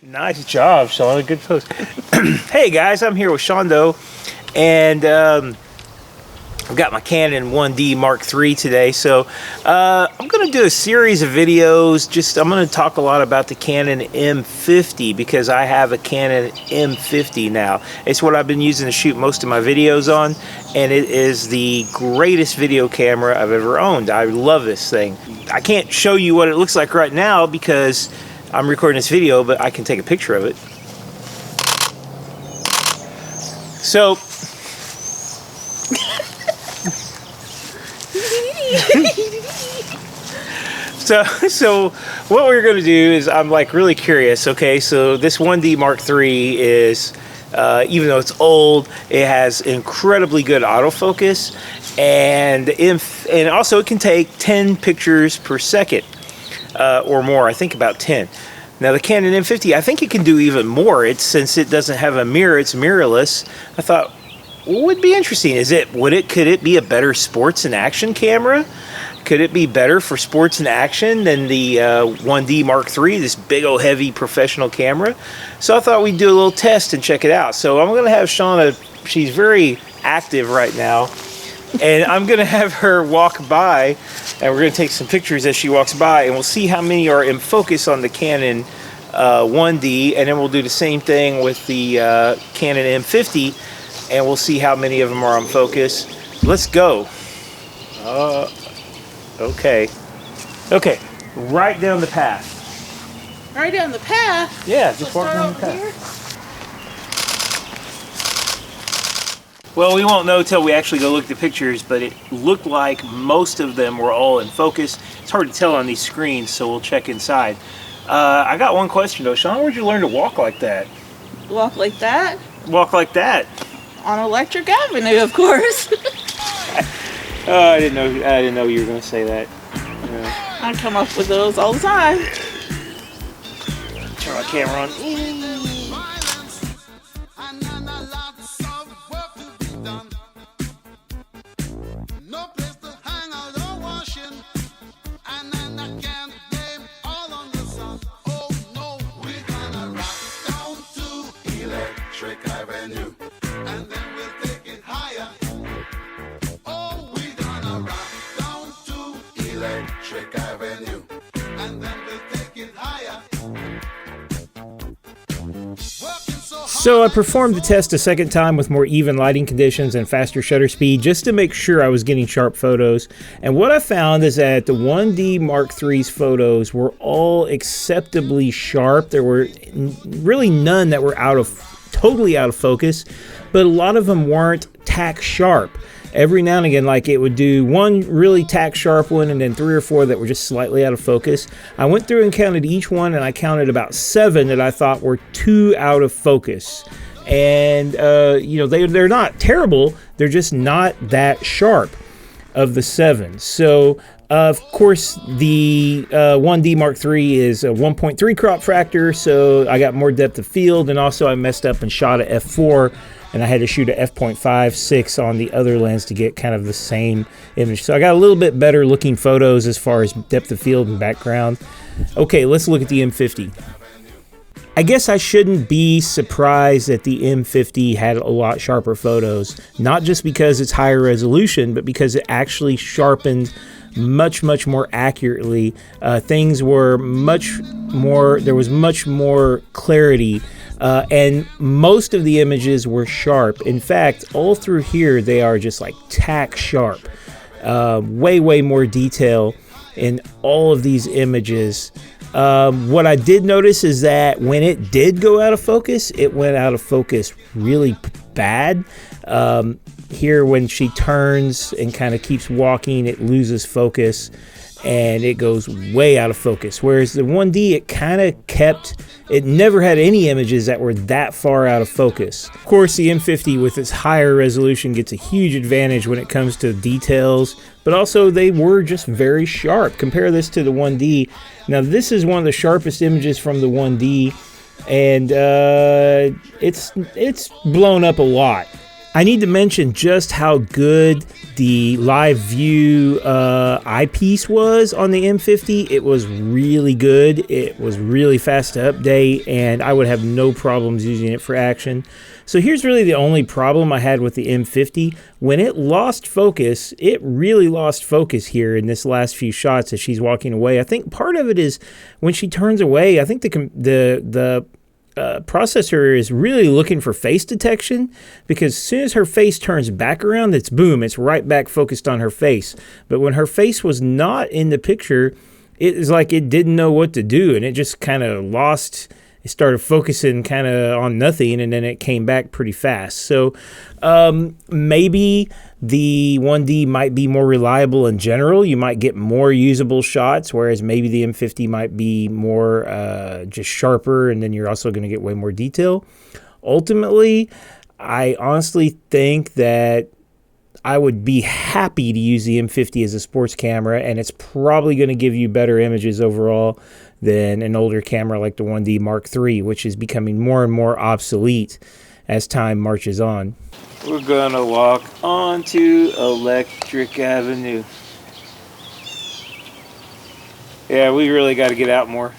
Nice job, Sean. Good post. Hey guys, I'm here with Shondo, and I've got my Canon 1D Mark III today. So I'm going to do a series of videos. I'm going to talk a lot about the Canon M50 because I have a Canon M50 now. It's what I've been using to shoot most of my videos on, and it is the greatest video camera I've ever owned. I love this thing. I can't show you what it looks like right now because I'm recording this video, but I can take a picture of it. So, so what we're going to do is, I'm like really curious. Okay, so this 1D Mark III is, even though it's old, it has incredibly good autofocus, and also it can take 10 pictures per second. Or more, I think about 10. Now the Canon M50, I think it can do even more. Since it doesn't have a mirror, it's mirrorless. I thought, what would be interesting? Could it be a better sports and action camera? Could it be better for sports and action than the 1D Mark III, this big old heavy professional camera? So I thought we'd do a little test and check it out. So I'm going to have Shauna, she's very active right now, and I'm going to have her walk by, and we're going to take some pictures as she walks by, and we'll see how many are in focus on the Canon 1D, and then we'll do the same thing with the Canon M50, and we'll see how many of them are on focus. Let's go. Okay, right down the path. Right down the path? Yeah, just walk down the path. Here? Well, we won't know till we actually go look at the pictures, but it looked like most of them were all in focus. It's hard to tell on these screens, so we'll check inside. I got one question though. Sean, where'd you learn to walk like that? Walk like that? Walk like that? On Electric Avenue, of course. Oh, I didn't know you were going to say that. Yeah. I come up with those all the time. Turn my camera on. So I performed the test a second time with more even lighting conditions and faster shutter speed just to make sure I was getting sharp photos. And what I found is that the 1D Mark III's photos were all acceptably sharp. There were really none that were totally out of focus, but a lot of them weren't tack sharp. Every now and again, like it would do one really tack sharp one and then 3 or 4 that were just slightly out of focus. I went through and counted each one, and I counted about 7 that I thought were too out of focus. And, they're not terrible. They're just not that sharp of the 7. So, of course, the 1D Mark III is a 1.3 crop factor, so I got more depth of field, and also I messed up and shot at f4, and I had to shoot at f.56 on the other lens to get kind of the same image. So I got a little bit better looking photos as far as depth of field and background. Okay, let's look at the M50. I guess I shouldn't be surprised that the M50 had a lot sharper photos, not just because it's higher resolution, but because it actually sharpened much more accurately. Things were there was much more clarity, and most of the images were sharp. In fact, all through here they are just like tack sharp. Way more detail in all of these images. What I did notice is that when it did go out of focus, it went out of focus really bad. Here, when she turns and kind of keeps walking, it loses focus and it goes way out of focus. Whereas the 1D, it never had any images that were that far out of focus. Of course, the M50 with its higher resolution gets a huge advantage when it comes to details, but also they were just very sharp. Compare this to the 1D. Now, this is one of the sharpest images from the 1D, and it's blown up a lot. I need to mention just how good the live view eyepiece was on the M50. It was really good. It was really fast to update, and I would have no problems using it for action. So here's really the only problem I had with the M50. When it lost focus, it really lost focus here in this last few shots as she's walking away. I think part of it is when she turns away, I think the processor is really looking for face detection, because as soon as her face turns back around, it's boom, it's right back focused on her face. But when her face was not in the picture, it was like it didn't know what to do, and it just kind of lost. It started focusing kind of on nothing, and then it came back pretty fast. So maybe the 1D might be more reliable in general. You might get more usable shots, whereas maybe the M50 might be more just sharper, and then you're also going to get way more detail. Ultimately, I honestly think that I would be happy to use the M50 as a sports camera, and it's probably going to give you better images overall than an older camera like the 1D Mark III, which is becoming more and more obsolete as time marches on. We're going to walk onto Electric Avenue. Yeah, we really got to get out more.